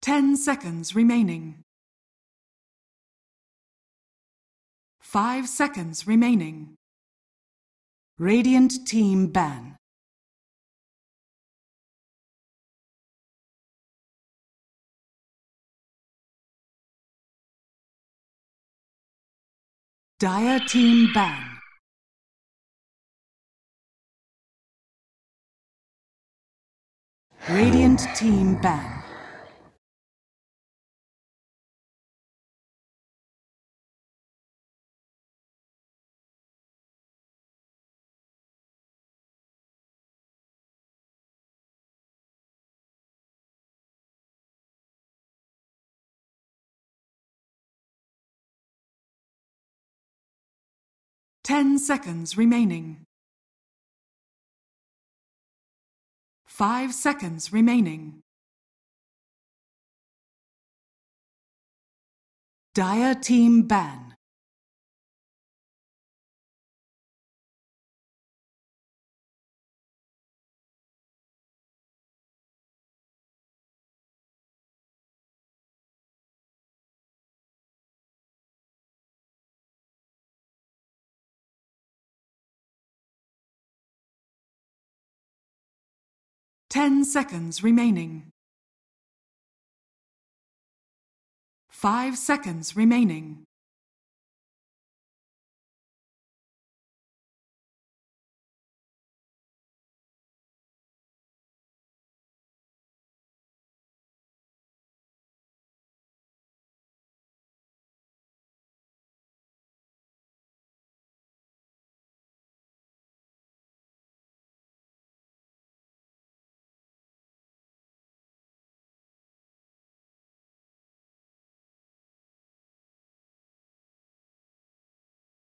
10 seconds remaining. 5 seconds remaining. Radiant team ban. Dire team ban. Radiant team ban. Ten seconds remaining. 5 seconds remaining. Dire team ban. Ten seconds remaining. 5 seconds remaining.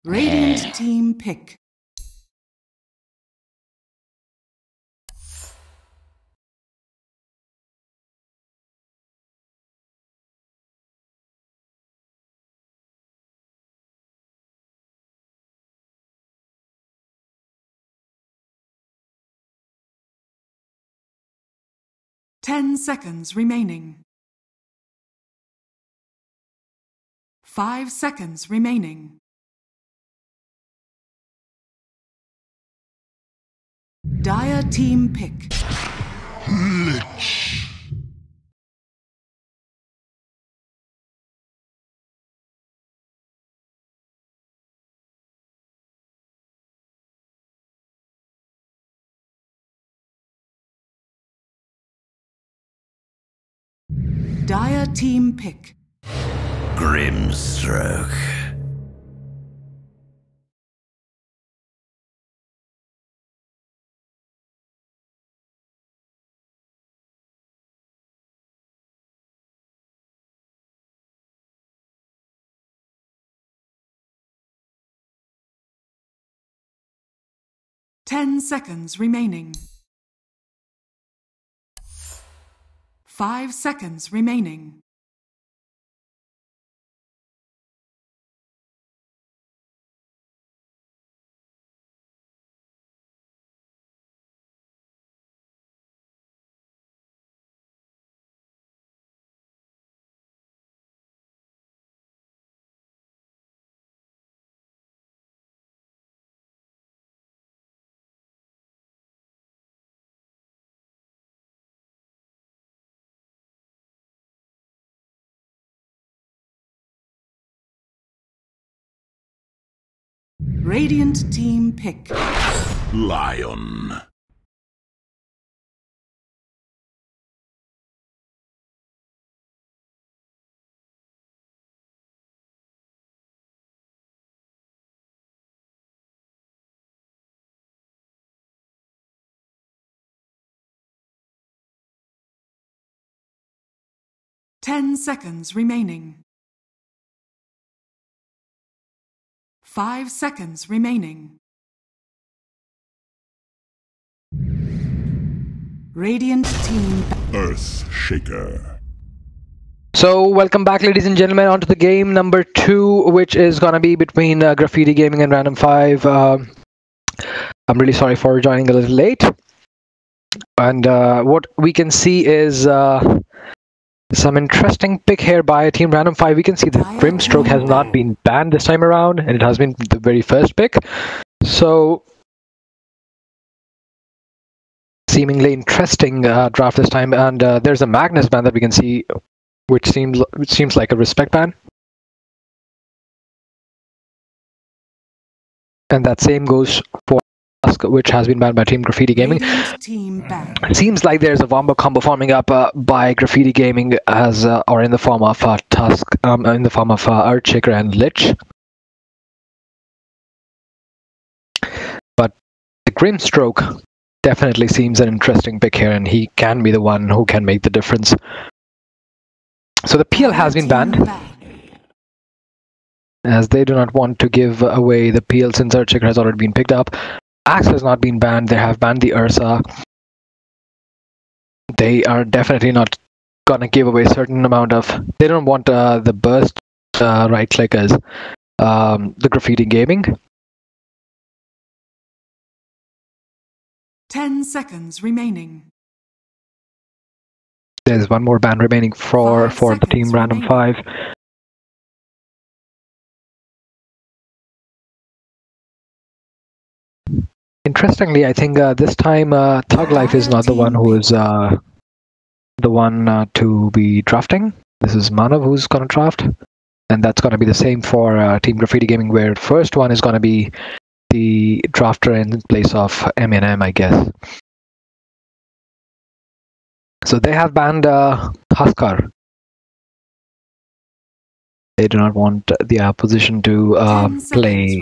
Radiant team pick. Ten seconds remaining. 5 seconds remaining. Dire team pick. Lich. Dire team pick. Grimstroke. Ten seconds remaining. 5 seconds remaining. Radiant team pick. Lion. Ten seconds remaining. 5 seconds remaining. Radiant team. Earth Shaker. So welcome back, ladies and gentlemen, onto the game number 2, which is gonna be between Graffiti Gaming and Random5. I'm really sorry for joining a little late. And what we can see is Some interesting pick here by Team Random5. We can see that Grimstroke has not been banned this time around, and it has been the very first pick. So, seemingly interesting draft this time. And there's a Magnus ban that we can see, which seems like a respect ban. And that same goes for Tusk, which has been banned by Team Graffiti Gaming. Seems like there's a Wombo combo forming up by Graffiti Gaming as or in the form of Tusk, in the form of Earthshaker and Lich. But the Grimstroke definitely seems an interesting pick here, and he can be the one who can make the difference. So the PL has been banned, as they do not want to give away the PL since Earthshaker has already been picked up. Axe has not been banned. They have banned the Ursa. They are definitely not gonna give away a certain amount of. They don't want the burst right clickers. The Graffiti Gaming. 10 seconds remaining. There's one more ban remaining for the Team Random5. Interestingly, I think this time Thug Life is not the one who is the one to be drafting. This is Manav who's going to draft. And that's going to be the same for Team Graffiti Gaming, where the first one is going to be the drafter in place of M&M, I guess. So they have banned Huskar. They do not want the opposition to play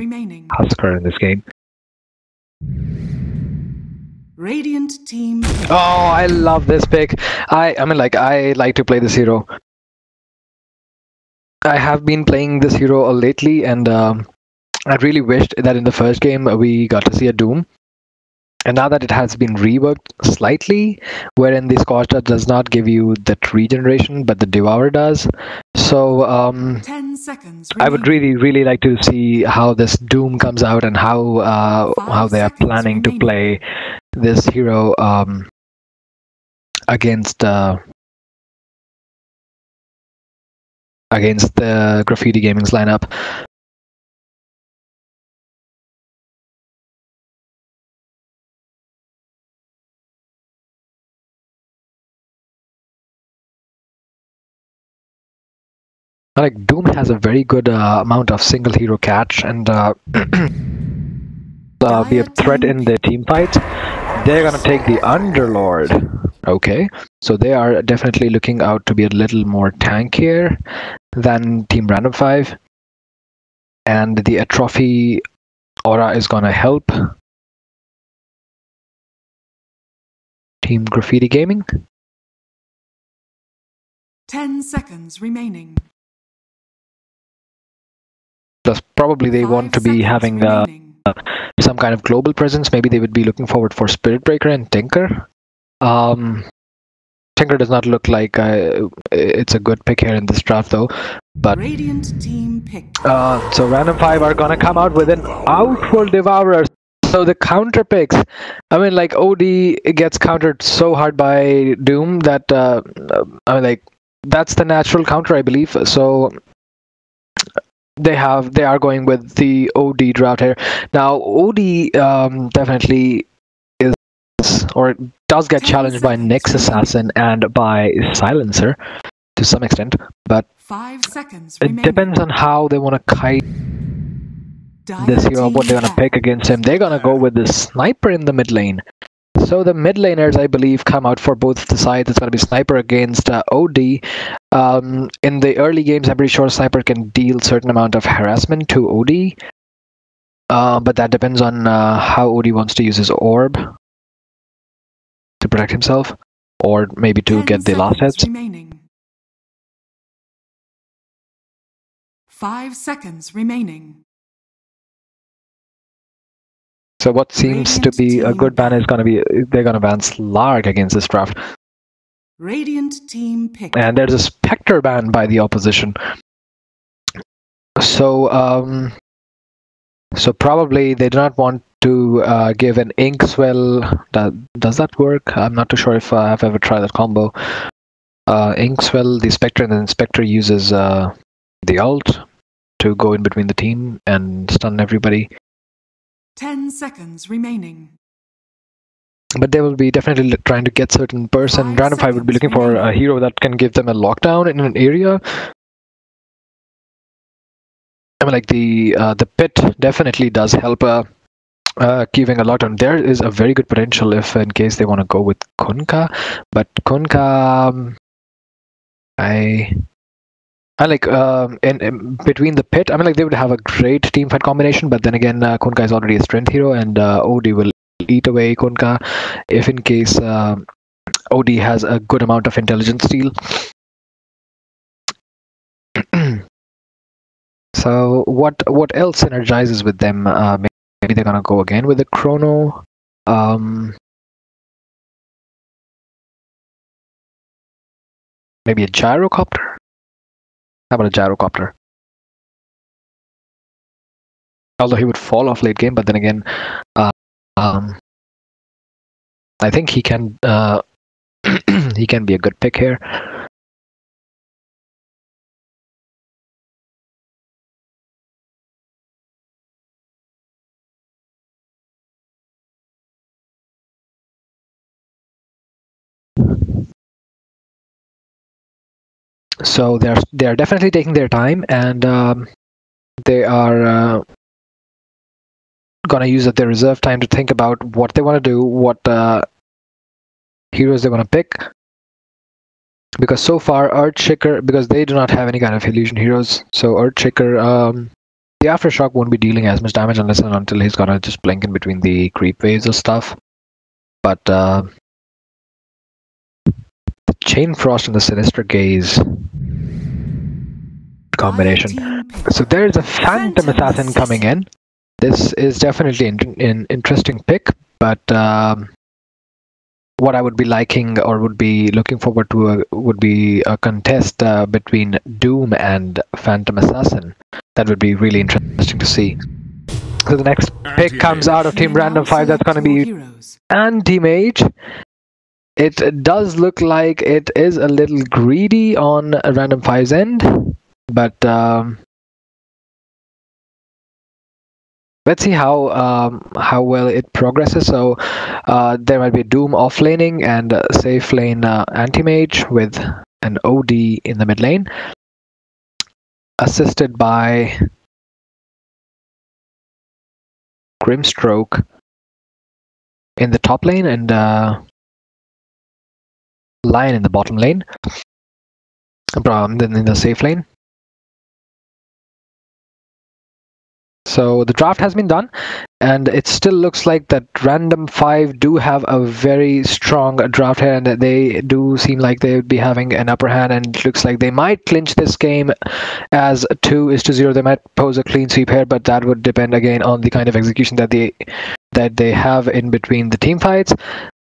Huskar in this game. Radiant team. Oh, I love this pick. I mean, like, I like to play this hero. I have been playing this hero lately, and I really wished that in the first game we got to see a Doom. And now that it has been reworked slightly, wherein the Scorcher does not give you that regeneration, but the Devourer does. So 10 seconds I would really like to see how this Doom comes out and how they are planning to play this hero against the Graffiti Gaming's lineup. Like, Doom has a very good amount of single hero catch and be a threat in their team fights. They're gonna take the Underlord. Okay, so they are definitely looking out to be a little more tankier than Team Random5. And the Atrophy Aura is gonna help Team Graffiti Gaming. 10 seconds remaining. Plus, probably they want to be having some kind of global presence. Maybe they would be looking forward for Spirit Breaker and Tinker. Tinker does not look like it's a good pick here in this draft, though. But Radiant team pick. So Random5 are gonna come out with an Outworld Devourer. So the counter picks, I mean, like, OD gets countered so hard by Doom that I mean, like, that's the natural counter, I believe. So they are going with the OD draft here. Now OD definitely is, or does get challenged by Nyx Assassin and by Silencer to some extent, but 5 seconds it depends on how they want to kite this hero, what they're gonna pick against him. They're gonna go with the Sniper in the mid lane. So the mid laners, I believe, come out for both the sides. It's going to be Sniper against OD. In the early games, I'm pretty sure Sniper can deal certain amount of harassment to OD. But that depends on how OD wants to use his orb to protect himself, or maybe to get the last hits. Remaining. 5 seconds remaining. So what seems to be a good ban is going to be, they're going to ban Slark against this draft. Radiant team pick. And there's a Spectre ban by the opposition. So so probably they do not want to give an Inkswell. Does that work? I'm not too sure if I've ever tried that combo. Inkswell, the Spectre, and then Spectre uses the ult to go in between the team and stun everybody. 10 seconds remaining. But they will be definitely trying to get certain person. Random5 would be looking for a hero that can give them a lockdown in an area. I mean, like the pit definitely does help giving a lockdown. There is a very good potential if in case they want to go with Kunkka, but Kunkka, I like in between the pit. I mean, like they would have a great team fight combination, but then again, Kunkka is already a strength hero, and OD will eat away Kunkka if in case OD has a good amount of intelligence steal. So what else synergizes with them? Maybe they're gonna go again with the Chrono. Maybe a Gyrocopter? How about a Gyrocopter? Although he would fall off late game, but then again, I think he can he can be a good pick here. So they're definitely taking their time, and they are gonna use their reserve time to think about what they want to do, what heroes they want to pick. Because so far, Earthshaker, because they do not have any kind of illusion heroes, so Earthshaker, the Aftershock won't be dealing as much damage unless and until he's gonna just blink in between the creep waves or stuff. But the Chain Frost and the Sinister Gaze combination. So there is a Phantom Assassin coming in. This is definitely an interesting pick, but what I would be liking or would be looking forward to would be a contest between Doom and Phantom Assassin. That would be really interesting to see. So the next pick comes out of Team Random5. That's going to be Anti-Mage. It does look like it is a little greedy on Random5's end, but let's see how well it progresses. So there might be Doom off laning and safe lane Anti-Mage with an OD in the mid lane, assisted by Grimstroke in the top lane and Lion in the bottom lane, then in the safe lane. So the draft has been done, and it still looks like that Random5 do have a very strong draft here, and they do seem like they would be having an upper hand, and it looks like they might clinch this game as 2-0. They might pose a clean sweep here, but that would depend again on the kind of execution that they have in between the team fights.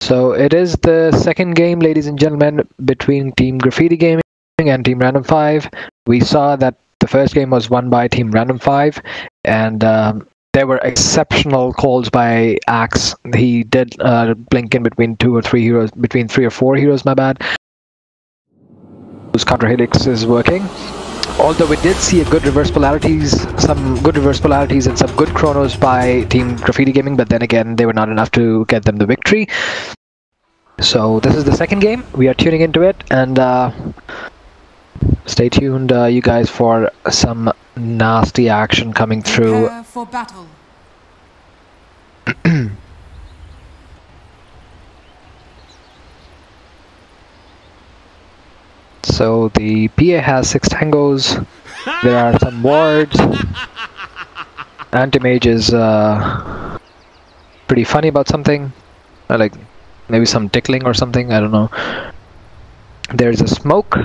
So it is the second game, ladies and gentlemen, between Team Graffiti Gaming and Team Random5. We saw that the first game was won by Team Random5, and there were exceptional calls by Axe. He did blink in between 2 or 3 heroes, between 3 or 4 heroes, my bad. Whose counter helix is working. Although we did see a good reverse polarities, some good reverse polarities and some good chronos by Team Graffiti Gaming, but then again, they were not enough to get them the victory. So this is the second game. We are tuning into it, and stay tuned, you guys, for some nasty action coming through. Prepare for battle. So the PA has 6 tangos. There are some wards. Anti-Mage is pretty funny about something, like maybe some tickling or something. I don't know. There's a smoke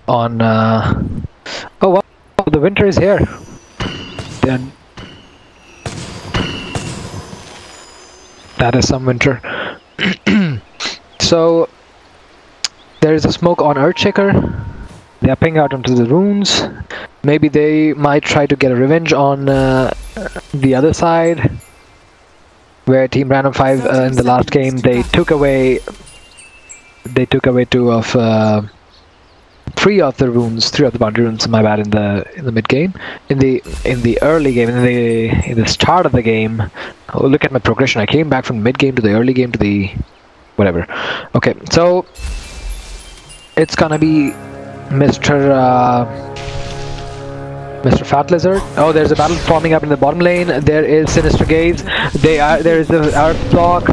on. Oh wow! The winter is here. Then that is some winter. So there is a smoke on Earthshaker. They are pinging out onto the runes. Maybe they might try to get a revenge on the other side, where Team Random5 in the last game they took away 2 of three of the boundary runes. My bad. In the mid game, in the early game, in the start of the game. Oh, look at my progression. I came back from mid game to the early game to the whatever. Okay, so it's gonna be Mr. Fat Lizard. Oh, there's a battle forming up in the bottom lane. There is Sinister Gaze. There is the Earth Block.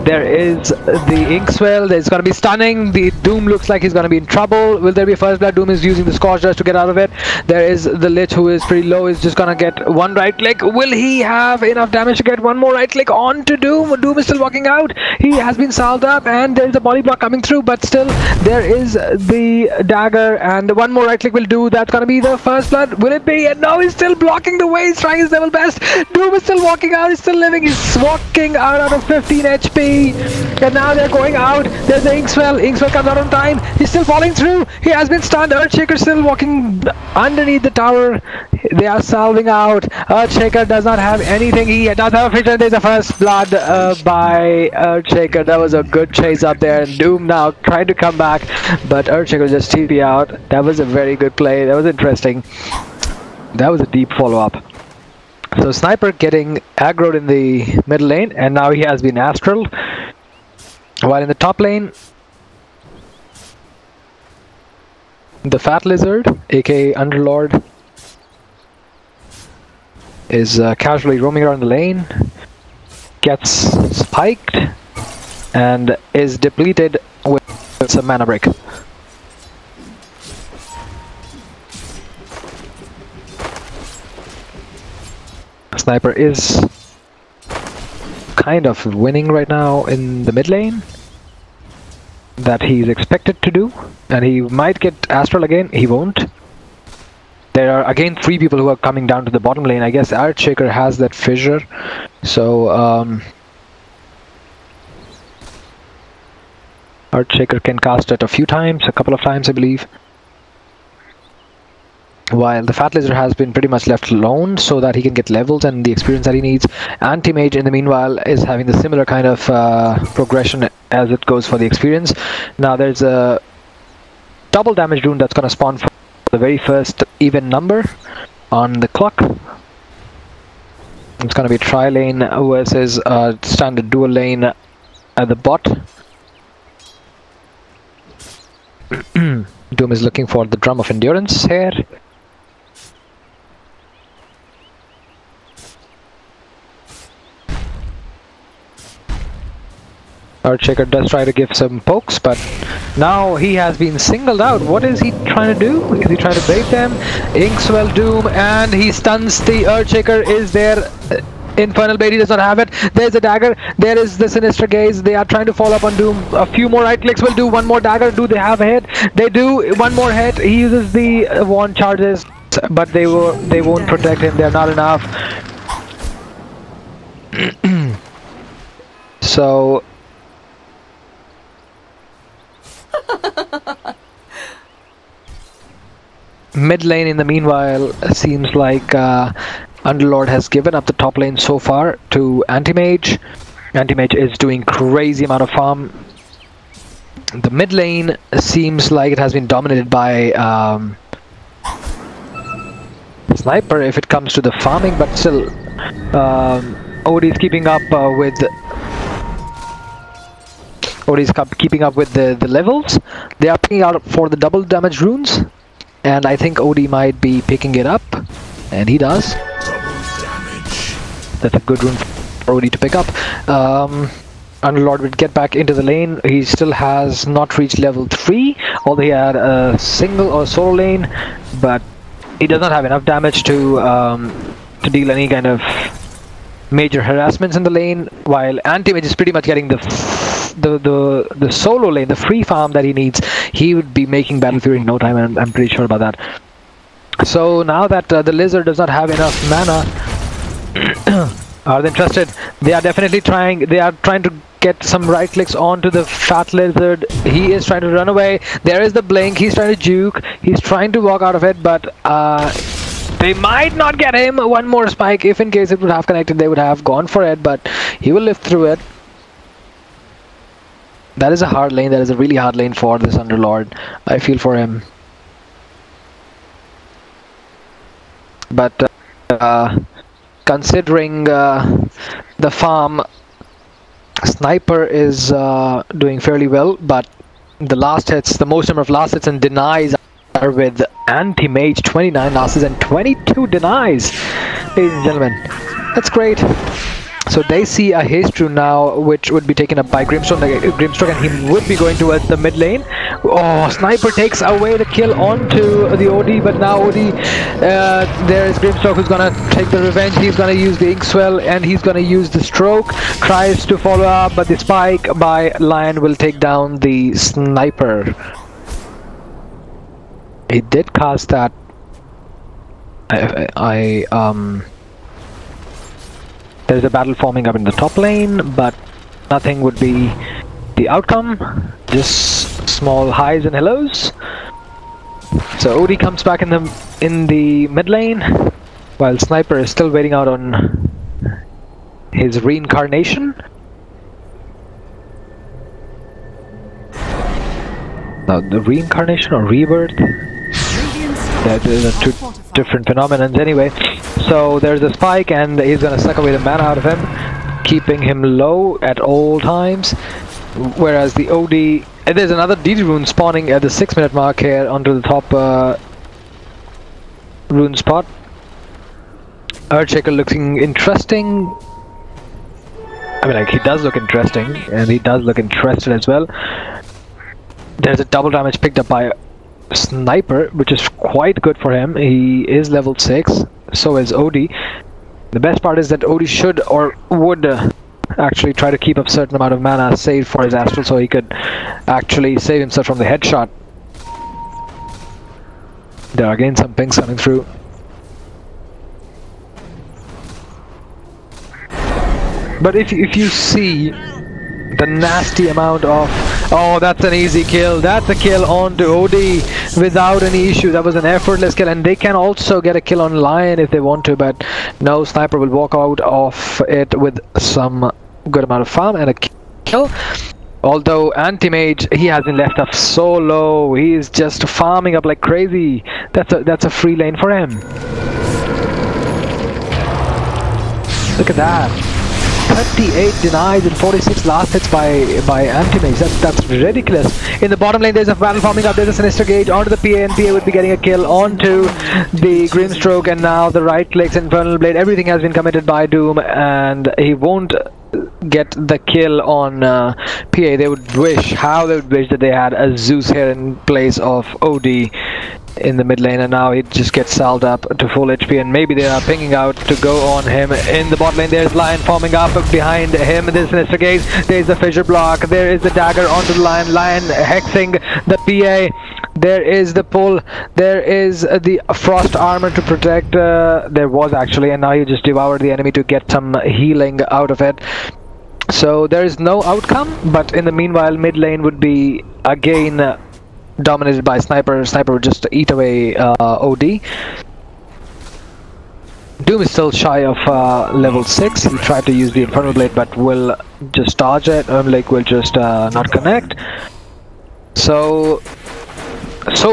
There is the Inkswell. There's going to be stunning. The Doom looks like he's going to be in trouble. Will there be first blood? Doom is using the Scorch Dust to get out of it. There is the Lich, who is pretty low, is just going to get one right click. Will he have enough damage to get one more right click onto Doom? Doom is still walking out. He has been salved up, and there's a body block coming through, but still there is the dagger, and one more right click will do. That's going to be the first blood. Will it be? And no, he's still blocking the way. He's trying his level best. Doom is still walking out. He's still living. He's walking out of 15 HP. And now they're going out. There's the Inkswell. Inkswell comes out on time. He's still falling through. He has been stunned. Earthshaker still walking underneath the tower. They are salving out. Earthshaker does not have anything. He does have a vision. There's a first blood by Earthshaker. That was a good chase up there. And Doom now trying to come back, but Earthshaker just TP out. That was a very good play. That was interesting. That was a deep follow-up. So Sniper getting aggroed in the middle lane, and now he has been astral. While in the top lane, the Fat Lizard, aka Underlord, is casually roaming around the lane, gets spiked, and is depleted with some mana break. Sniper is kind of winning right now in the mid lane that he's expected to do, and he might get astral again. He won't. There are again 3 people who are coming down to the bottom lane. I guess Earthshaker has that fissure, so Earthshaker can cast it a couple of times I believe. While the Fat Lizard has been pretty much left alone so that he can get levels and the experience that he needs. Anti-Mage in the meanwhile is having the similar kind of progression as it goes for the experience. Now there's a double damage rune that's going to spawn for the very first even number on the clock. It's going to be tri-lane versus standard dual lane at the bot. Doom is looking for the Drum of Endurance here. Earthshaker does try to give some pokes, but now he has been singled out. What is he trying to do? Is he trying to bait them? Inkswell Doom, and he stuns the Earthshaker. Is there Infernal Bait? He does not have it. There's a dagger. There is the Sinister Gaze. They are trying to follow up on Doom. A few more right clicks will do. One more dagger. Do they have a hit? They do. One more hit. He uses the wand charges, but they won't protect him. They're not enough. So mid lane in the meanwhile seems like Underlord has given up the top lane so far to Anti-Mage. Anti-Mage is doing crazy amount of farm. The mid lane seems like it has been dominated by Sniper if it comes to the farming, but still OD is keeping up with the levels. They are picking out for the double damage runes, and I think OD might be picking it up, and he does. That's a good rune for OD to pick up. Underlord would get back into the lane. He still has not reached level 3, although he had a single or solo lane, but he does not have enough damage to deal any kind of major harassments in the lane, while Anti-Mage is pretty much getting the solo lane, the free farm that he needs. He would be making Battle Fury in no time, and I'm pretty sure about that. So now that the Lizard does not have enough mana, are they interested? They are definitely trying. They are trying to get some right clicks onto the Fat Lizard. He is trying to run away. There is the blink. He's trying to juke. He's trying to walk out of it, but they might not get him. One more spike. If in case it would have connected, they would have gone for it, but he will live through it. That is a hard lane. That is a really hard lane for this Underlord. I feel for him. But considering the farm, Sniper is doing fairly well, but the last hits, the most number of last hits and denies are with Anti-Mage. 29 last hits and 22 denies, ladies and gentlemen. That's great. So they see a haste rune now, which would be taken up by Grimstroke, and he would be going towards the mid lane. Oh, Sniper takes away the kill onto the OD, but now OD, there is Grimstroke who's gonna take the revenge. He's gonna use the Inkswell and he's gonna use the stroke. Tries to follow up, but the spike by Lion will take down the Sniper. He did cast that. There's a battle forming up in the top lane, but nothing would be the outcome. Just small highs and hellos. So OD comes back in the mid lane, while Sniper is still waiting out on his reincarnation. Now the reincarnation or rebirth, there's a two different phenomenons anyway. So there's a spike and he's gonna suck away the mana out of him, keeping him low at all times. Whereas the OD, and there's another DD rune spawning at the 6-minute mark here onto the top rune spot. Earthshaker looking interesting. I mean, like, he does look interesting, and he does look interested as well. There's a double damage picked up by Sniper, which is quite good for him. He is level 6, so is OD. The best part is that OD should or would actually try to keep a certain amount of mana saved for his Astral, so he could actually save himself from the headshot. There are again some pings coming through. But if you see the nasty amount of... Oh, that's an easy kill. That's a kill onto OD without any issue. That was an effortless kill, and they can also get a kill on Lion if they want to, but no, Sniper will walk out of it with some good amount of farm and a kill. Although Anti-Mage, he hasn't left up so low. He is just farming up like crazy. That's a free lane for him. Look at that. 38 denies and 46 last hits by Anti-Mage. That's ridiculous. In the bottom lane, there's a battle forming up. There's a Sinister Gauge onto the PA, and PA would be getting a kill onto the Grimstroke, and now the right clicks, Infernal Blade. Everything has been committed by Doom, and he won't get the kill on PA. They would wish that they had a Zeus here in place of OD in the mid lane, and now he just gets salved up to full HP, and maybe they are pinging out to go on him. In the bot lane, there's Lion forming up behind him. There's Sinister Gaze, there's the Fissure Block, there is the dagger onto the Lion. Lion hexing the PA. There is the pull, there is the Frost Armor to protect. There was actually, and now he just devoured the enemy to get some healing out of it. So there is no outcome, but in the meanwhile, mid lane would be again dominated by Sniper. Sniper would just eat away OD. Doom is still shy of level 6. He tried to use the Infernal Blade, but will just dodge it. Like, will just not connect. So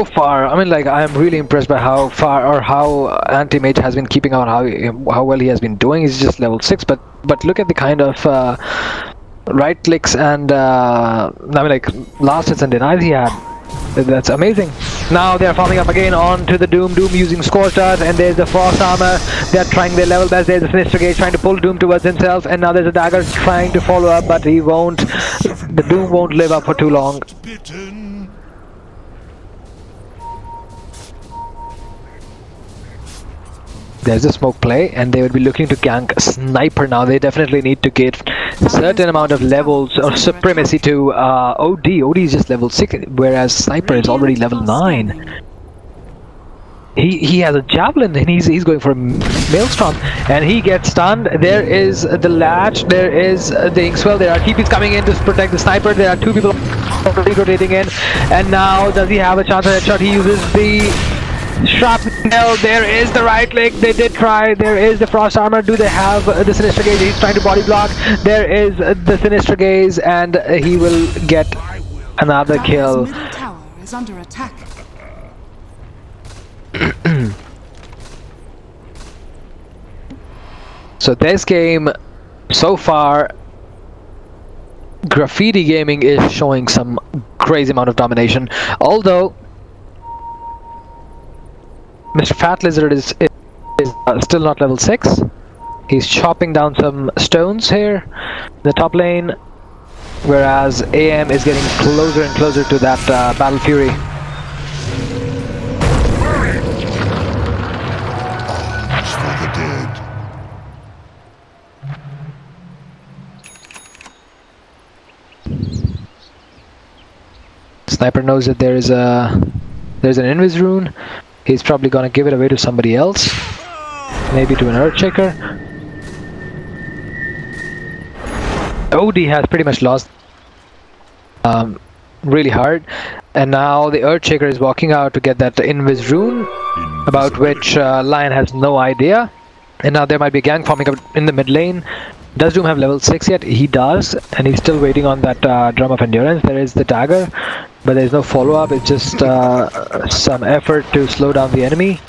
far, I mean, like, I am really impressed by how far or how Anti-Mage has been keeping out, how well he has been doing. He's just level 6, but look at the kind of right clicks and I mean, like, last hits and denies he had. That's amazing. Now they're farming up again onto the Doom. Doom using Scorched Earth, and there's the Frost Armor. They're trying their level best. There's a Sinister Gauge trying to pull Doom towards himself, and now there's a Dagger trying to follow up, but he won't. The Doom won't live up for too long. There's a smoke play, and they would be looking to gank Sniper now. They definitely need to get a certain amount of levels or supremacy to OD. OD is just level 6, whereas Sniper is already level 9. He has a Javelin, and he's going for a Maelstrom, and he gets stunned. There is the Latch, there is the Inkswell, there are TPs coming in to protect the Sniper. There are 2 people already rotating in, and now does he have a chance at headshot? He uses the Shrapnel, there is the right leg, they did try, there is the frost armor, do they have the sinister gaze? He's trying to body block, there is the sinister gaze, and he will get another kill. Middle tower is under attack. So this game, so far, Graffiti Gaming is showing some crazy amount of domination, although Mr. Fat Lizard is still not level 6. He's chopping down some stones here in the top lane, whereas AM is getting closer and closer to that Battle Fury. For the dead. Sniper knows that there's an invis rune. He's probably gonna give it away to somebody else, maybe to an Earthshaker. OD has pretty much lost really hard, and now the Earthshaker is walking out to get that invis rune, about which Lion has no idea. And now there might be a gang forming up in the mid lane. Does Doom have level 6 yet? He does, and he's still waiting on that Drum of Endurance. There is the dagger, but there's no follow-up. It's just some effort to slow down the enemy.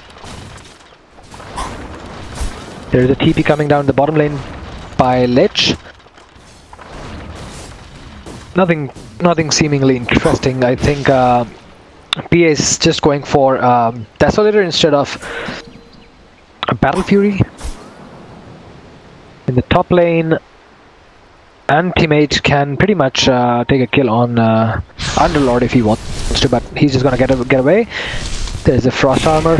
There's a TP coming down the bottom lane by Lich. Nothing seemingly interesting. I think PA is just going for Desolator instead of Battle Fury. In the top lane, Anti-Mage can pretty much take a kill on Underlord if he wants to, but he's just gonna get away. There's a Frost Armor.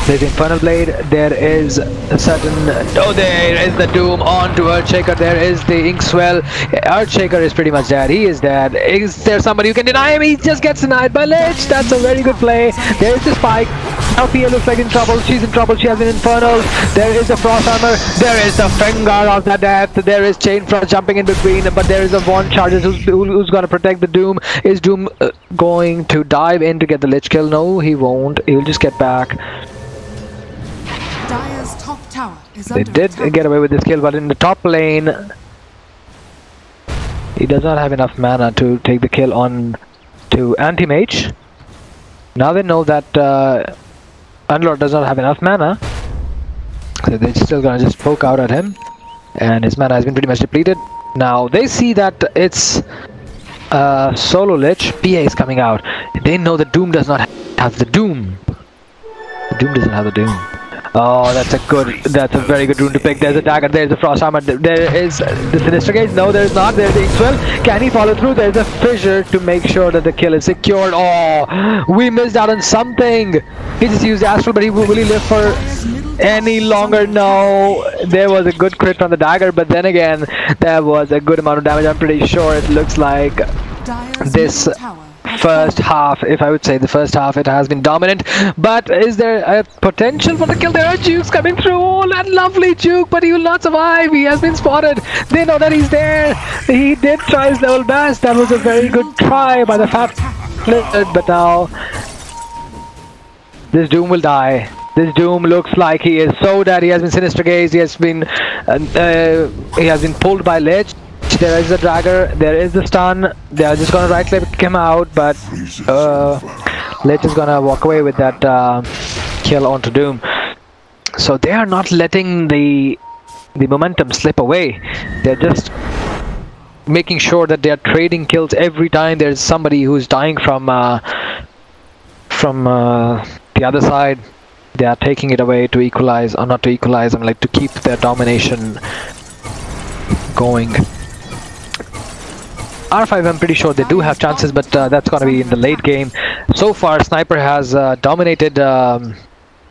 There's Infernal Blade. There is a certain... Oh, there is the Doom onto Earthshaker. There is the Inkswell. Earthshaker is pretty much dead. He is dead. Is there somebody who can deny him? He just gets denied by Lich. That's a very good play. There is the Spike. Now PA looks like in trouble. She's in trouble. She has an Infernal. There is the Frost Armor. There is the Finger of the Death. There is Chain Frost jumping in between. But there is a Vaughn Charges who's going to protect the Doom. Is Doom going to dive in to get the Lich kill? No, he won't. He'll just get back. Dire's top tower is They under did attack. get away with this kill, but in the top lane, he does not have enough mana to take the kill on to Anti-Mage. Now they know that Unlord does not have enough mana, so they're still gonna just poke out at him, and his mana has been pretty much depleted. Now they see that it's solo Lich. PA is coming out. They know that Doom does not have the Doom. Doom doesn't have the Doom. Oh, that's a very good rune to pick. There's a dagger, there's a frost armor, there is the sinister gaze. No, there's not. There's the Inkswell. Can he follow through? There's a fissure to make sure that the kill is secured. Oh, we missed out on something. He just used Astral, but will he live for any longer? No. There was a good crit from the dagger, but then again, there was a good amount of damage. I'm pretty sure it looks like Dire's this middle tower has first fallen. half, if I would say the first half, it has been dominant. But is there a potential for the kill? There are Jukes coming through. Oh, that lovely Juke, but he will not survive. He has been spotted. They know that he's there. He did try his level best. That was a very good try by the Fat Lizard, but now this Doom will die. This Doom looks like he is so dead. He has been Sinister Gazed. He has been pulled by Lich. There is the dagger, there is the stun. They are just gonna right click him out, but Lich is gonna walk away with that kill onto Doom. So they are not letting the momentum slip away. They're just making sure that they are trading kills every time there's somebody who's dying from the other side. They are taking it away to equalize, or not to equalize, I mean, like to keep their domination going. R5, I'm pretty sure they do have chances, but that's going to be in the late game. So far, Sniper has dominated the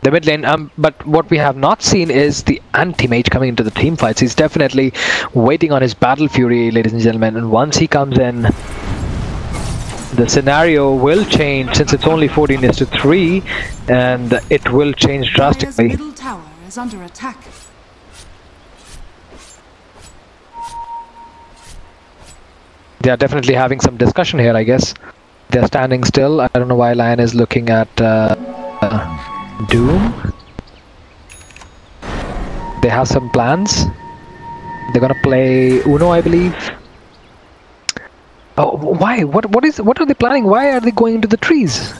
mid lane, but what we have not seen is the Anti-Mage coming into the team fights. He's definitely waiting on his Battle Fury, ladies and gentlemen, and once he comes in, the scenario will change, since it's only 14:3, and it will change Dire's drastically. middle tower is under attack. They are definitely having some discussion here, I guess. They're standing still. I don't know why Lion is looking at Doom. They have some plans. They're gonna play Uno, I believe. Oh, why? What are they planning? Why are they going into the trees?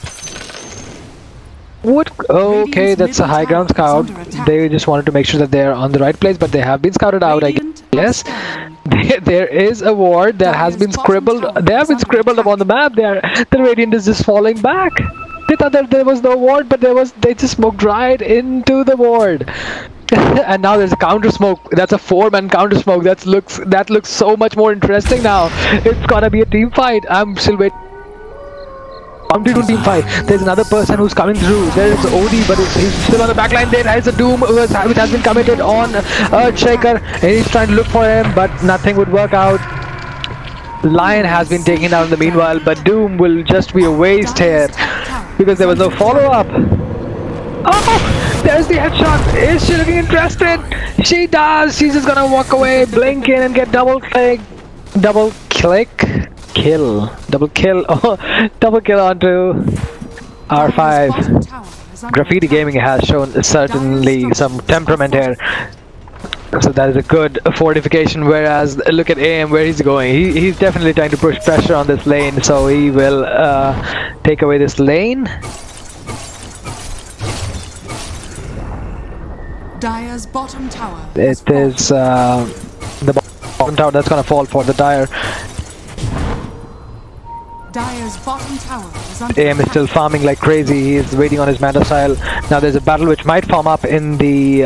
What? Okay, that's a high ground scout. They just wanted to make sure that they're on the right place, but they have been scouted out, I guess. Yes. There is a ward that has been scribbled. They have been scribbled upon the map. The Radiant is just falling back. They thought that there was no ward, but they just smoked right into the ward. And now there's a counter smoke. That's a 4-man counter smoke. That looks so much more interesting now. It's gonna be a team fight. I'm still waiting. To team fight. There's another person who's coming through. There's OD, but he's still on the back line. There is a Doom which has been committed on Earthshaker, and he's trying to look for him, but nothing would work out. Lion has been taken down in the meanwhile, but Doom will just be a waste here because there was no follow-up. Oh, there's the headshot. Is she looking interested? She does. She's just gonna walk away, blink in, and get double kill. Oh, double kill onto R5. Graffiti Gaming has shown certainly some temperament here. So that is a good fortification, whereas look at AM where he's going. He's definitely trying to push pressure on this lane, so he will take away this lane. Dire's bottom tower. It is the bottom tower that's gonna fall for the Dire. Dire's bottom tower is under AM is still farming like crazy. He is waiting on his meta style. Now there's a battle which might form up in the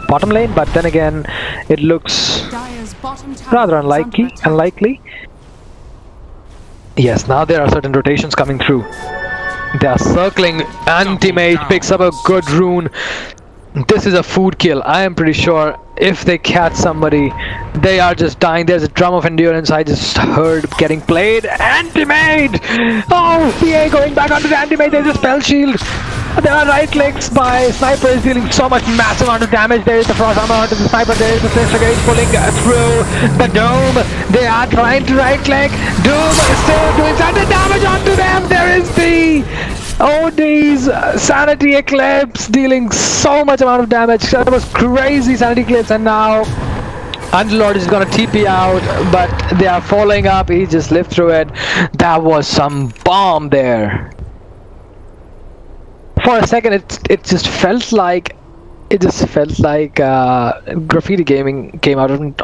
bottom lane, but then again, it looks rather unlikely. Yes, now there are certain rotations coming through. They are circling. Anti-mage picks up a good rune. This is a food kill. I am pretty sure if they catch somebody, they are just dying. There's a drum of endurance I just heard getting played. Anti-mage! Oh, PA going back onto the anti-mage. There's a spell shield. There are right clicks by Sniper is dealing so much massive amount of damage. There is the frost armor onto the Sniper. There is the Sister Gate pulling through the Dome. They are trying to right click. Doom is still doing certain damage onto them. There is the OD's Sanity Eclipse dealing so much amount of damage. That was crazy Sanity Eclipse, and now Underlord is gonna TP out, but they are following up. He just lived through it. That was some bomb there. For a second, it just felt like Graffiti Gaming came out on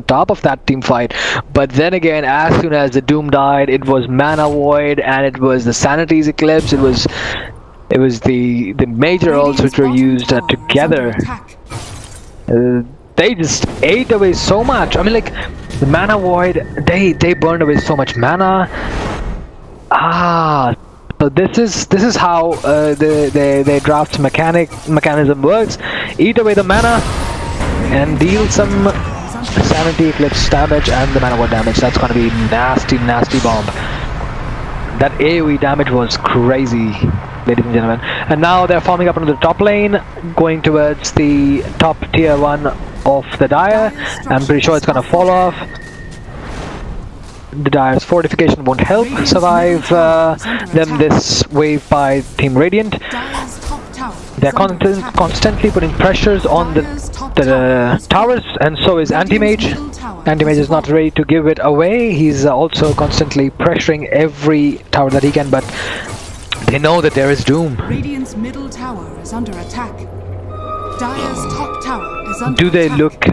top of that team fight. But then again, as soon as the Doom died, it was Mana Void and it was the Sanity's Eclipse. It was the major ults which were used together. They just ate away so much. I mean, like the Mana Void, they burned away so much mana. So this is how the draft mechanism works. Eat away the mana and deal some Sanity Eclipse damage and the mana void damage. That's gonna be nasty bomb. That AoE damage was crazy, ladies and gentlemen. And now they're forming up onto the top lane, going towards the top tier 1 of the Dire. I'm pretty sure it's gonna fall off. The Dire's fortification won't help survive them this wave by Team Radiant. They're constantly putting pressures on the towers, and so is Anti-Mage. Anti-Mage is not ready to give it away. He's also constantly pressuring every tower that he can, but they know that there is Doom. Radiant's middle tower is under attack. Dire's top tower is under Do they look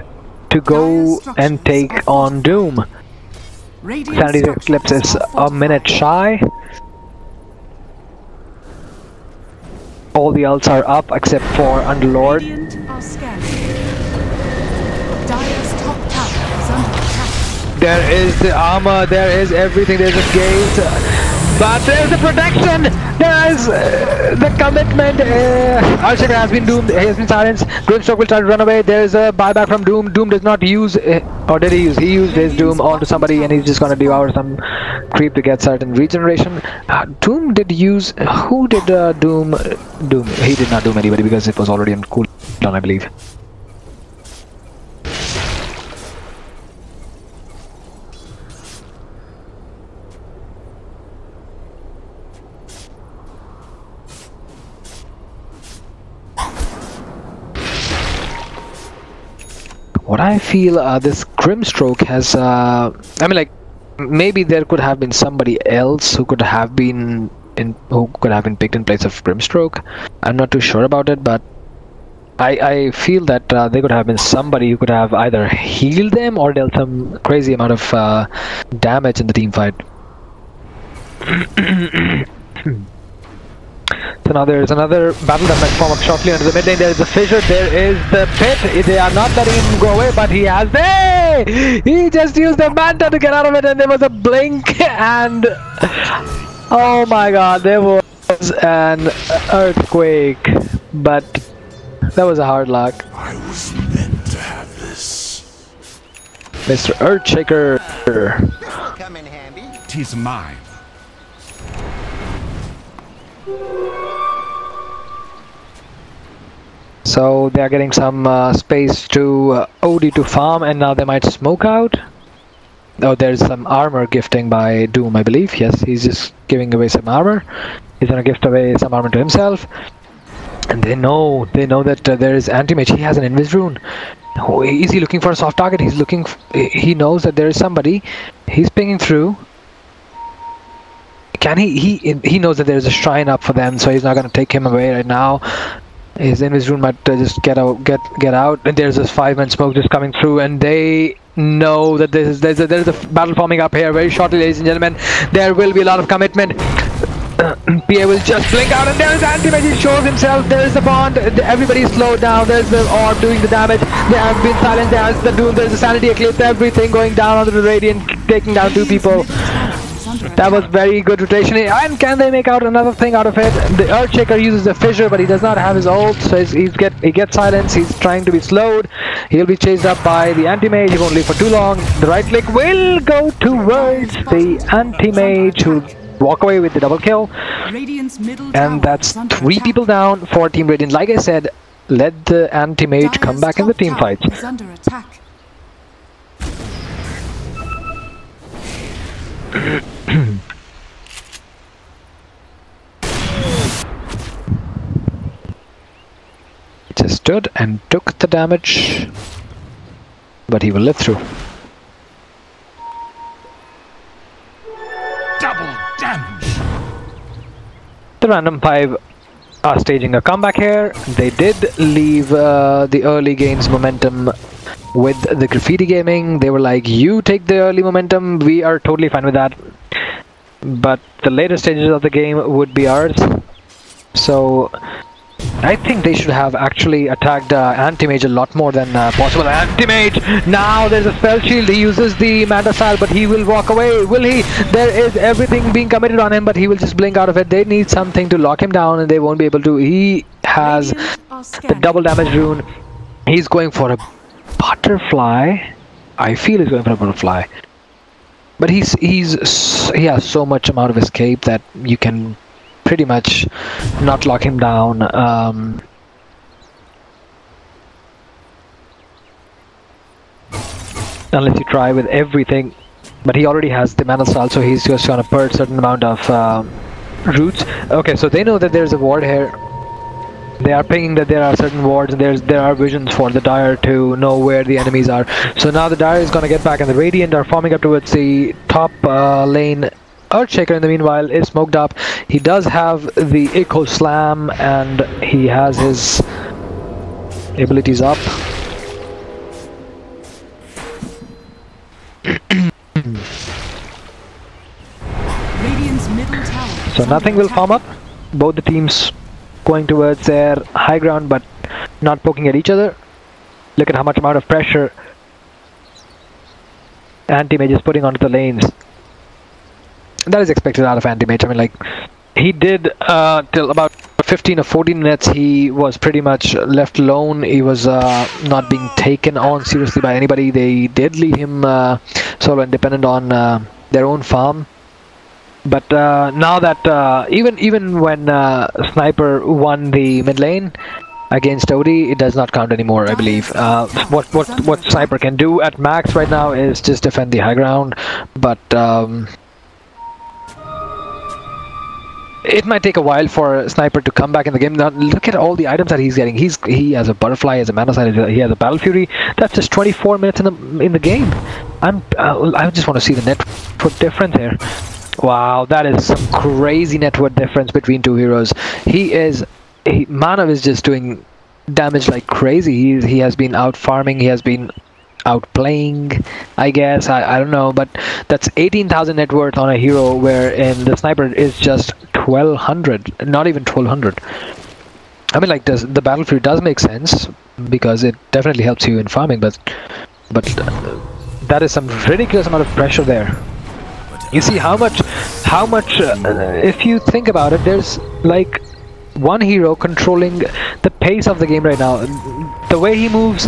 to go and take on Doom? Sanity Eclipse is a minute shy. All the ults are up except for Underlord. There is the armor, there is everything, there's a gate. But there's the protection! There's the commitment! Earthshaker has been doomed, he has been silenced. Grimstroke will try to run away. There is a buyback from Doom. Doom does not use, or did he use? He used his Doom onto somebody and he's just gonna devour some creep to get certain regeneration. Doom did use, who did Doom? He did not doom anybody because it was already on cooldown, I believe. what I feel, this Grimstroke has, I mean, like, maybe there could have been somebody else who could have been picked in place of Grimstroke. I'm not too sure about it, but I feel that there could have been somebody who could have either healed them or dealt some crazy amount of damage in the team fight. So now there is another battle that might form up shortly under the mid lane. There is a fissure, there is the pit. They are not letting him go away, but he has... Hey! He just used the manta to get out of it, and there was a blink, and... Oh my god, there was an earthquake. But that was a hard luck. I was meant to have this. Mr. Earthshaker. Come in handy. 'Tis mine. So they are getting some space to OD to farm, and now they might smoke out. Oh, there's some armor gifting by Doom, I believe. Yes, he's just giving away some armor. He's gonna gift away some armor to himself. And they know that there is anti-mage. He has an invis rune. Oh, is he looking for a soft target? He's looking. He knows that there is somebody. He's pinging through. Can he knows that there is a shrine up for them, so he's not gonna take him away right now. His invis rune might just get out. And there's this 5-man smoke just coming through, and they know that there's a battle forming up here very shortly, ladies and gentlemen. There will be a lot of commitment. PA will just blink out, and there is anti-mage. He shows himself. There is the bond. Everybody's slowed down. There's the orb doing the damage. They have been silenced. There's the doom. There's the sanity eclipse. Everything going down onto the radiant, taking down 2 people. That was very good rotation. And can they make out another thing out of it? The Earthshaker uses the fissure, but he does not have his ult, so he gets silenced. He's trying to be slowed. He'll be chased up by the anti-mage. He won't live for too long. The right click will go towards the anti-mage, who'll walk away with the double kill. And that's 3 people down for Team Radiant. Like I said, let the anti-mage come back in the team fights. Just stood and took the damage, but he will live through. Double damage. The Random5 are staging a comeback here. They did leave the early game's momentum with the Graffiti Gaming. They were like, you take the early momentum, we are totally fine with that. But the later stages of the game would be ours. So I think they should have actually attacked Anti-Mage a lot more than possible. Anti-Mage! Now there's a spell shield. He uses the Manta style, but he will walk away. Will he? There is everything being committed on him, but he will just blink out of it. They need something to lock him down, and they won't be able to. He has the double damage rune. He's going for a butterfly. I feel he's going for a butterfly. But he has so much amount of escape that you can pretty much not lock him down. Unless you try with everything. But he already has the mana style, so he's just gonna purge a certain amount of roots. Okay, so they know that there's a ward here. They are pinging that there are certain wards, and there are visions for the Dire to know where the enemies are. So now the Dire is gonna get back, and the Radiant are forming up towards the top lane. Earthshaker in the meanwhile is smoked up. He does have the Echo Slam, and he has his abilities up. So nothing will form up. Both the teams going towards their high ground, but not poking at each other. Look at how much amount of pressure Anti-Mage is putting onto the lanes. That is expected out of Anti-Mage. I mean, like, he did till about 15 or 14 minutes. He was pretty much left alone. He was not being taken on seriously by anybody. They did leave him solo and dependent on their own farm. But now that even when Sniper won the mid lane against Odie, it does not count anymore, I believe. What Sniper can do at max right now is just defend the high ground. But it might take a while for Sniper to come back in the game. Now look at all the items that he's getting. He has a butterfly, he has a mana side, he has a battle fury. That's just 24 minutes in the game. I just want to see the net worth difference here. Wow, that is some crazy net worth difference between two heroes. Manav is just doing damage like crazy. He has been out farming, he has been outplaying, I guess. I don't know, but that's 18,000 net worth on a hero, wherein the Sniper is just 1,200, not even 1,200. I mean, like, the battle fury does make sense because it definitely helps you in farming, but that is some ridiculous amount of pressure there. You see how much if you think about it, there's like one hero controlling the pace of the game right now. The way he moves,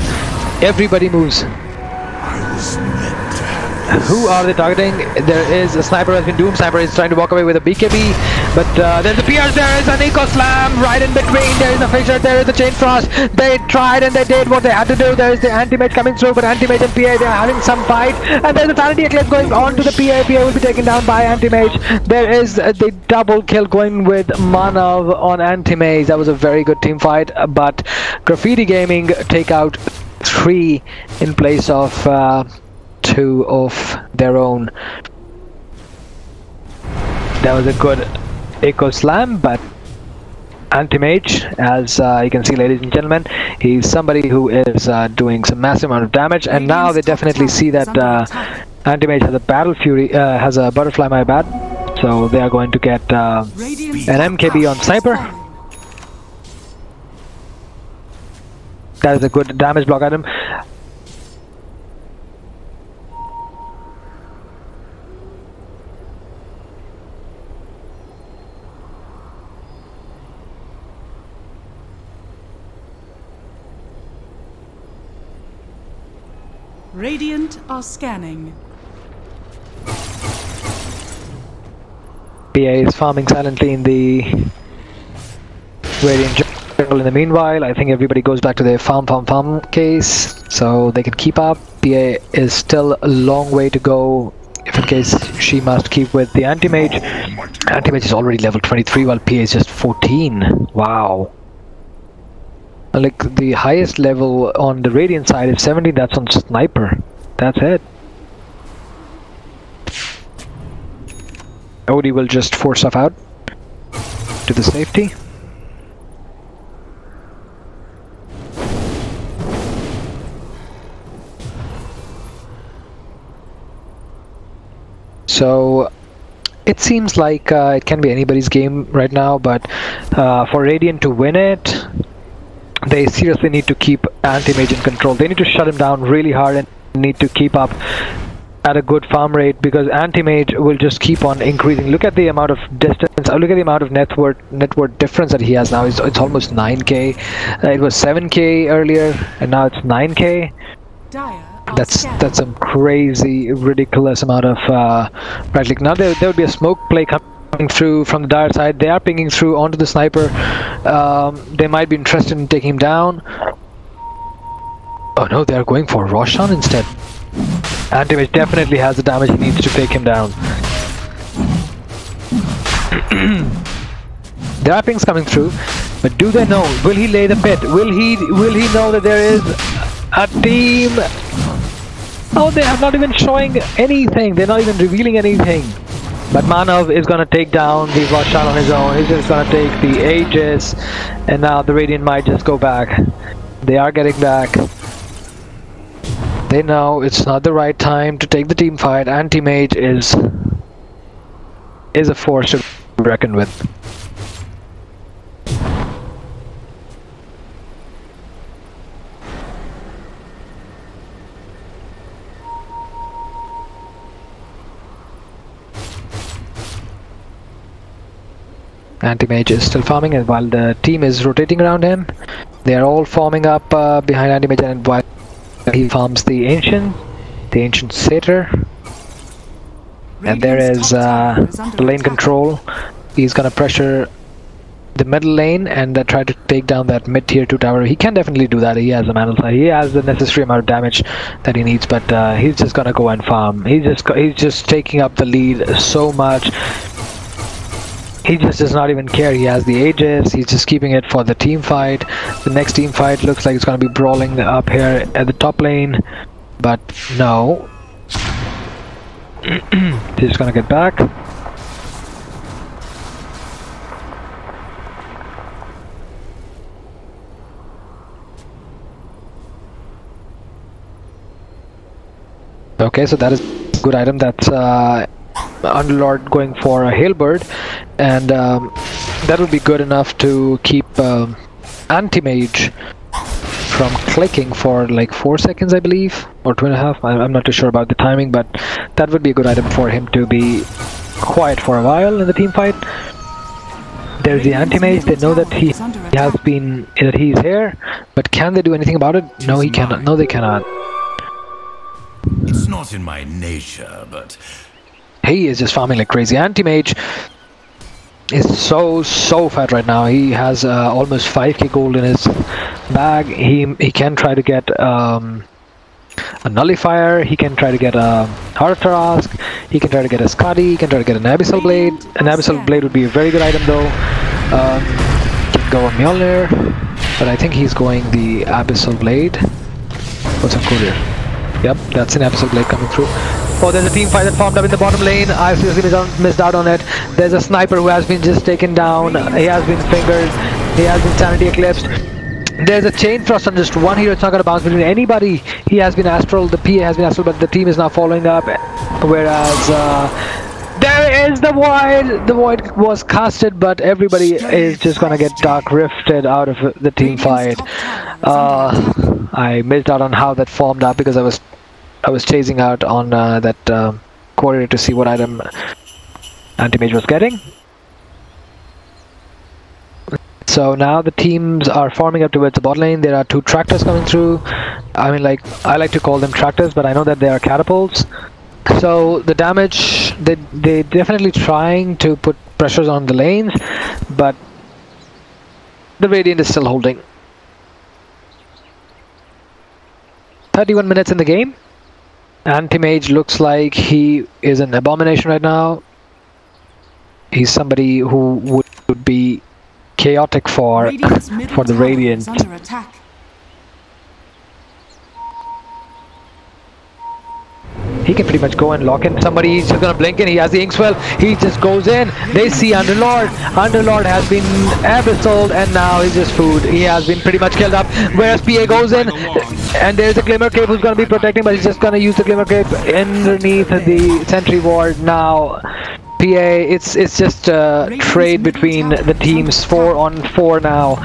everybody moves. Who are they targeting? There is a Sniper has been doomed. Sniper is trying to walk away with a BKB, but there's a pierce, there is an eco slam right in between, there is a fissure, there is a chain frost. They tried and they did what they had to do. There is the anti-mage coming through, but anti-mage and PA, they are having some fight, and there's a Fatality Eclipse going on to the PA. PA will be taken down by anti-mage. There is the double kill going with Manav on anti-mage. That was a very good team fight, but Graffiti Gaming take out 3 in place of 2 of their own. That was a good echo slam, but anti-mage, as you can see, ladies and gentlemen, he's somebody who is doing some massive amount of damage, and now they definitely see that anti-mage has a battle fury, has a butterfly, my bad, so they are going to get an MKB on Sniper. That is a good damage block item. Radiant are scanning. PA is farming silently in the Radiant jungle. In the meanwhile, I think everybody goes back to their farm case, so they can keep up. PA is still a long way to go, if in case she must keep with the anti-mage. Anti-mage is already level 23, while PA is just 14. Wow. Like, the highest level on the Radiant side is 17, that's on Sniper. That's it. Odie will just force stuff out to the safety. So it seems like it can be anybody's game right now, but for Radiant to win it, they seriously need to keep anti-mage in control. They need to shut him down really hard and need to keep up at a good farm rate, because anti-mage will just keep on increasing. Look at the amount of distance, look at the amount of net worth difference that he has now. It's almost 9k. It was 7k earlier, and now it's 9k. That's some crazy, ridiculous amount of right click. Now there would be a smoke play coming through from the Dire side. They are pinging through onto the Sniper. They might be interested in taking him down. Oh no, they are going for Roshan instead. Anti-mage definitely has the damage he needs to take him down. There are pings coming through, but do they know? Will he lay the pit? Will he know that there is a team? Oh, they are not even showing anything. They're not even revealing anything. But Manav is gonna take down the Roshan on his own. He's just gonna take the Aegis, and now the Radiant might just go back. They are getting back. They know it's not the right time to take the team fight. Anti-mage is a force to be reckoned with. Anti-mage is still farming, and while the team is rotating around him, they are all forming up behind Anti-mage, and while he farms the ancient satyr, and there is the lane control. He's gonna pressure the middle lane and try to take down that mid tier 2 tower. He can definitely do that. He has the mana side. He has the necessary amount of damage that he needs, but he's just gonna go and farm. He's just taking up the lead so much. He just does not even care. He has the Aegis. He's just keeping it for the team fight. The next team fight looks like it's going to be brawling up here at the top lane. But no. He's just going to get back. Okay, so that is a good item. That's Underlord going for a Halberd, and that would be good enough to keep Anti-Mage from clicking for like 4 seconds, I believe, or 2.5. I'm not too sure about the timing, but that would be a good item for him to be quiet for a while in the team fight. There's the Anti-Mage. They know that he's here, but can they do anything about it? No, he cannot. No, they cannot. It's not in my nature, but he is just farming like crazy. Anti-Mage is so fat right now. He has almost 5k gold in his bag. He can try to get a Nullifier. He can try to get a Heart of Tarask. He can try to get a Skadi. He can try to get an Abyssal Blade. An Abyssal Blade would be a very good item though. Can go on Mjolnir, but I think he's going the Abyssal Blade. What's on Courier? Yep, that's an Abyssal Blade coming through. Oh, there's a team fight that formed up in the bottom lane. I seriously missed out on it. There's a sniper who has been just taken down. He has been fingered. He has been sanity eclipsed. There's a chain thrust on just one hero. It's not going to bounce between anybody. He has been astral. The PA has been astral, but the team is now following up. Whereas there is the void. The void was casted, but everybody is just going to get dark rifted out of the team fight. I missed out on how that formed up because I was chasing out on that courier to see what item Anti-Mage was getting. So now the teams are forming up towards the bot lane. There are 2 tractors coming through. I mean, like, I like to call them tractors, but I know that they are catapults. So the damage, they definitely trying to put pressures on the lanes, but the Radiant is still holding. 31 minutes in the game. Anti-Mage looks like he is an abomination right now. He's somebody who would be chaotic for the Radiant. He can pretty much go and lock in somebody. He's just gonna blink in. He has the Inkswell. He just goes in. They see Underlord. Underlord has been abyssal, and now he's just food. He has been pretty much killed up. Whereas PA goes in, and there's a Glimmer Cape who's gonna be protecting, but he's just gonna use the Glimmer Cape underneath the sentry ward now. PA, it's just a trade between the teams, 4-on-4 now.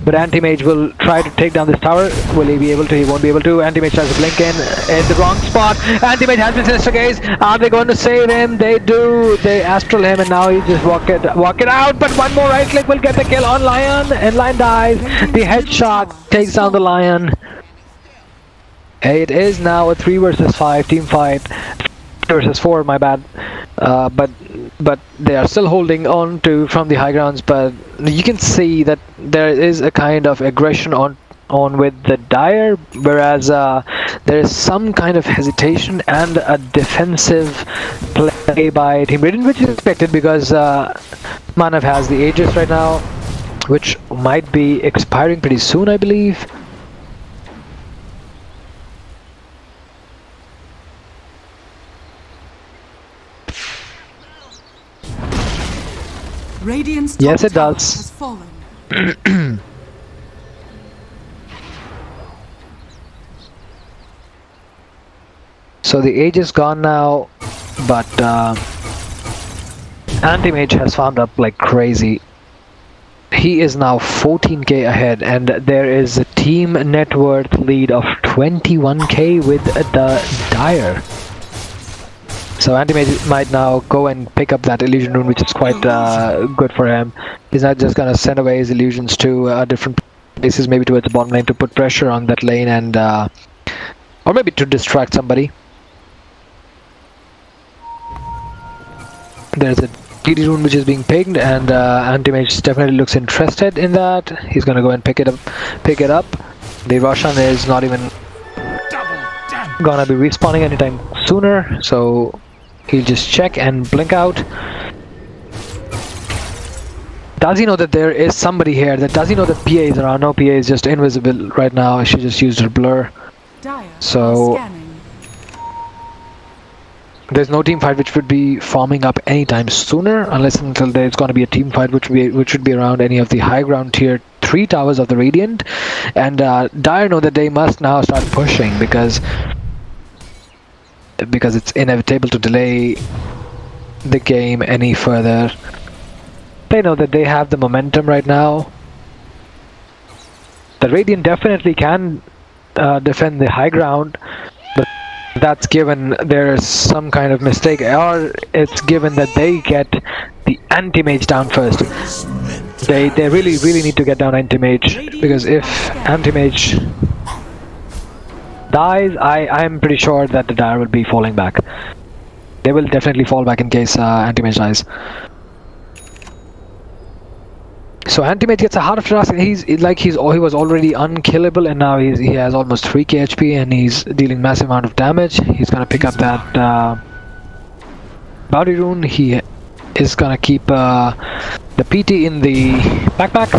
But Anti-Mage will try to take down this tower. Will he be able to? He won't be able to. Anti-Mage tries to blink in the wrong spot. Anti-Mage has been Sinister Gaze. Are they going to save him? They do. They astral him, and now he just walk it out. But one more right click will get the kill on Lion, and Lion dies. The headshot takes down the Lion. It is now a 3 versus 5 team fight. Versus 4, my bad. But they are still holding on to from the high grounds, but you can see that there is a kind of aggression on with the Dire, whereas there is some kind of hesitation and a defensive play by Team Radiant, which is expected because Manav has the Aegis right now, which might be expiring pretty soon, I believe. Radiant's yes, it top does. has fallen. So the age is gone now, but Anti-Mage has farmed up like crazy. He is now 14k ahead, and there is a team net worth lead of 21k with the Dire. So Anti-Mage might now go and pick up that illusion rune, which is quite good for him. He's not just gonna send away his illusions to different places, maybe towards the bottom lane to put pressure on that lane, and or maybe to distract somebody. There's a TD rune which is being pinged, and Anti-Mage definitely looks interested in that. He's gonna go and pick it up. The Roshan is not even gonna be respawning anytime sooner, so he'll just check and blink out. Does he know that there is somebody here? Does he know that PA is around? No, PA is just invisible right now. She just used her blur. Dire So are scanning. there's no team fight which would be forming up anytime sooner, unless and until there's going to be a team fight which should be around any of the high ground tier 3 towers of the Radiant. And Dire know that they must now start pushing because it's inevitable to delay the game any further. They know that they have the momentum right now. The Radiant definitely can defend the high ground, but that's given there is some kind of mistake, or it's given that they get the anti-mage down first. They really need to get down anti-mage, because if anti-mage dies, I'm pretty sure that the Dire will be falling back. They will definitely fall back in case anti-mage dies. So anti-mage gets a Heart of Trust, and he was already unkillable, and now he has almost 3k HP, and he's dealing massive amount of damage. He's gonna pick up that Bounty Rune. He is gonna keep the PT in the backpack.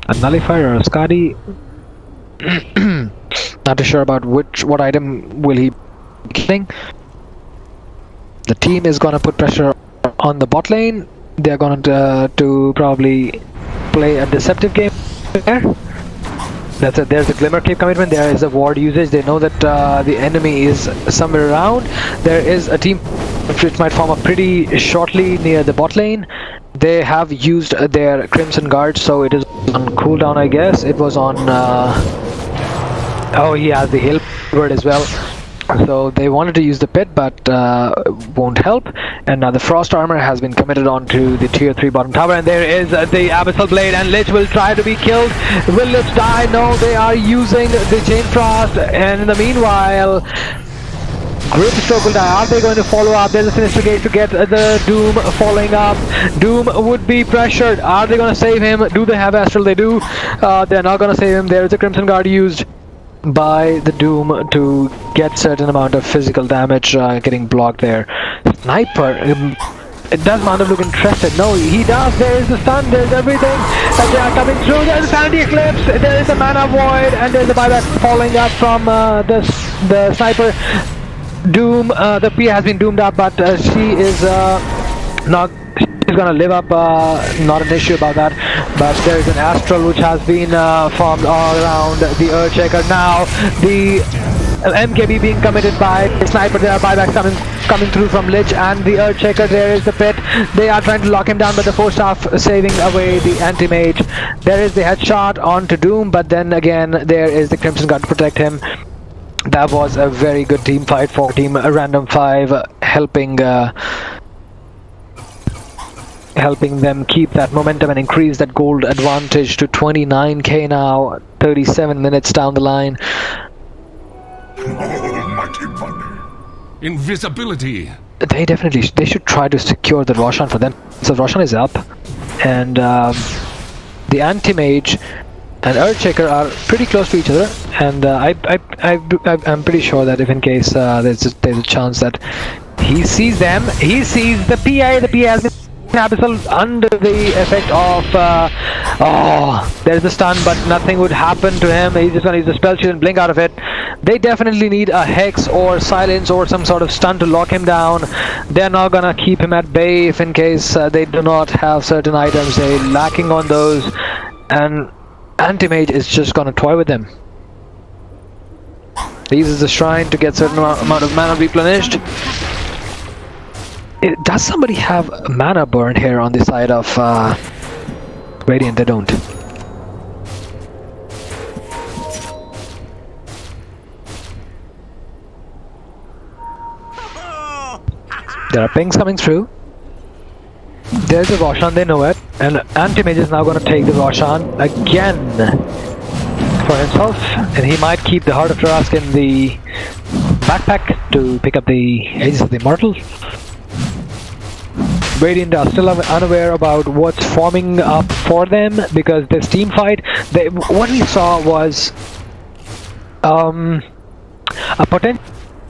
A Nullifier or a Skadi. Not too sure about what item will he be killing. The team is gonna put pressure on the bot lane. They're gonna to probably play a deceptive game there. There's a Glimmer Cape commitment. There is a ward usage. They know that the enemy is somewhere around. There is a team which might form up pretty shortly near the bot lane. They have used their Crimson Guard, so it is on cooldown, I guess. It was on. Oh, he has the Hail Bird as well. So they wanted to use the pit, but won't help. And now the Frost Armor has been committed onto the tier 3 bottom tower, and there is the Abyssal Blade, and Lich will try to be killed. Will Lich die? No, they are using the Chain Frost, and in the meanwhile, Gripstroke will die. Are they going to follow up? There's a Sinister Gate to get the Doom following up. Doom would be pressured. Are they going to save him? Do they have Astral? They do. They're not going to save him. There is a Crimson Guard used by the Doom to get certain amount of physical damage getting blocked there. Sniper, it does not look interested. No, he does. There is the stun, there's everything, and they are coming through. There's a Sandy Eclipse, there is a Mana Void, and there's a buyback falling up from the Sniper. Doom, the P has been doomed up, but she is not. She's gonna live up, not an issue about that. But there is an Astral which has been formed all around the Earthshaker. Now the MKB being committed by the Sniper. There are buybacks coming through from Lich and the Earthshaker. There is the pit. They are trying to lock him down, but the Force Staff saving away the Anti-Mage. There is the headshot onto Doom, but then again there is the Crimson Guard to protect him. That was a very good team fight for Team Random 5, helping them keep that momentum and increase that gold advantage to 29k now, 37 minutes down the line. Almighty money. Invisibility. They should try to secure the Roshan for them. So Roshan is up, and the Anti-Mage and Earthshaker are pretty close to each other, and I'm pretty sure that if in case there's a chance that he sees them, he sees the PI. The PI has been Abyssal under the effect of there's the stun, but nothing would happen to him. He's just gonna use the spell shield and blink out of it. They definitely need a Hex or Silence or some sort of stun to lock him down. They're not gonna keep him at bay if in case they do not have certain items. They're lacking on those, and Anti-Mage is just gonna toy with them. He uses the Shrine to get certain amount of mana replenished. Does somebody have mana burn here on the side of Radiant? They don't. There are pings coming through. There's a Roshan, they know it, and Anti-Mage is now going to take the Roshan again for himself, and he might keep the Heart of Trask in the backpack to pick up the Aegis of the Immortal. Radiant are still unaware about what's forming up for them because this team fight, what we saw was a potential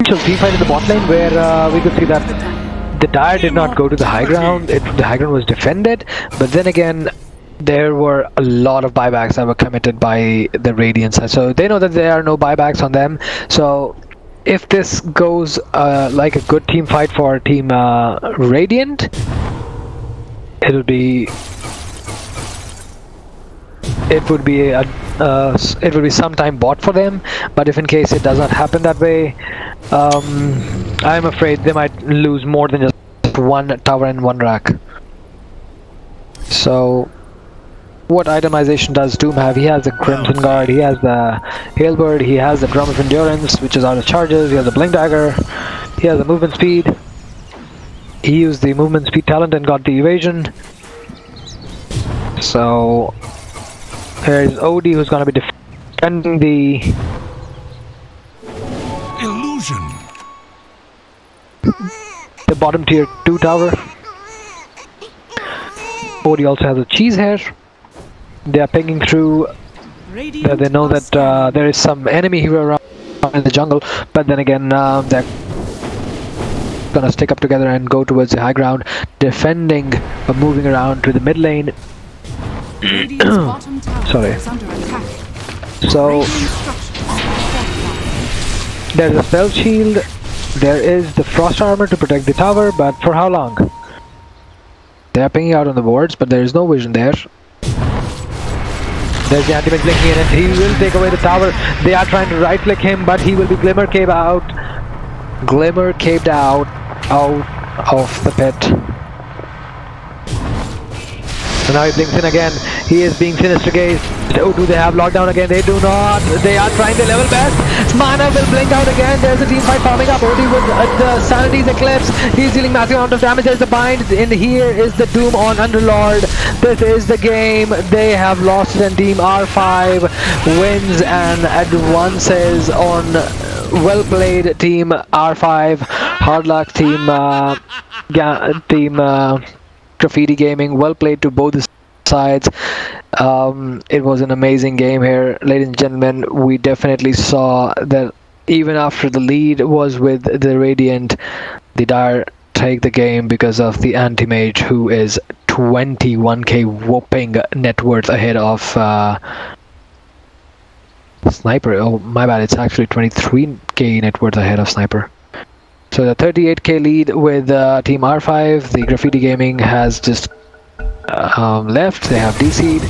team fight in the bot lane where we could see that the Dire did not go to the high ground. The high ground was defended, but then again, there were a lot of buybacks that were committed by the Radiant side. So they know that there are no buybacks on them. So if this goes like a good team fight for Team Radiant, it would be sometime bought for them. But if in case it does not happen that way, I'm afraid they might lose more than just one tower and one rack. So what itemization does Doom have? He has the Crimson Guard, he has the Halberd, he has the Drum of Endurance, which is out of charges, he has the Blink Dagger, he has the movement speed. He used the movement speed talent and got the evasion. So here is OD, who's going to be defending the illusion. The bottom tier 2 tower. OD also has a cheese hair. They are pinging through. They know that there is some enemy hero around in the jungle, but then again they're gonna stick up together and go towards the high ground, defending or moving around to the mid lane. Sorry. So there's a spell shield. There is the frost armor to protect the tower, but for how long? They are pinging out on the boards, but there is no vision there. There's the anti-mage blinking in, and he will take away the tower. They are trying to right-click him, but he will be glimmer caved out. Glimmer caved out of the pit. So now he blinks in again. He is being sinister gazed. Oh, do they have lockdown again? They do not. They are trying their level best. Mana will blink out again. There's a team fight farming up. Odie with the Sanity's Eclipse. He's dealing massive amount of damage. There's the bind. In here is the Doom on Underlord. This is the game. They have lost it, and Team R5 wins and advances on. Well played, Team R5. Hard luck, Team Graffiti Gaming. Well played to both the sides. It was an amazing game here, ladies and gentlemen. We definitely saw that even after the lead was with the Radiant, the Dire take the game because of the anti-mage, who is 21k whopping net worth ahead of Sniper. Oh my bad, it's actually 23k net worth ahead of Sniper. So the 38k lead with Team R5. The Graffiti Gaming has just left. They have DC'd.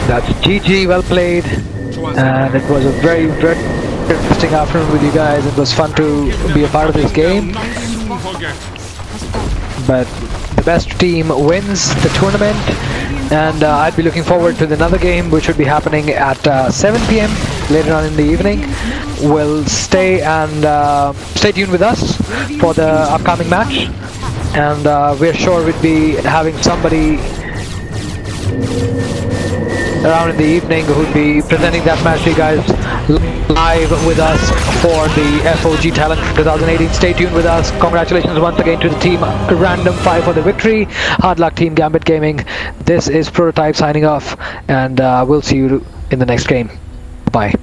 That's GG, well played. And it was a very, very interesting afternoon with you guys. It was fun to be a part of this game. But the best team wins the tournament. And I'd be looking forward to another game, which would be happening at 7 PM later on in the evening. We'll stay tuned with us for the upcoming match, and we're sure we'd be having somebody around in the evening who'd be presenting that match to you guys live with us for the FOG Talent 2018. Stay tuned with us. Congratulations once again to the team Random5 for the victory. Hard luck, Team Gambit Gaming. This is Prototype signing off, and we'll see you in the next game. Bye.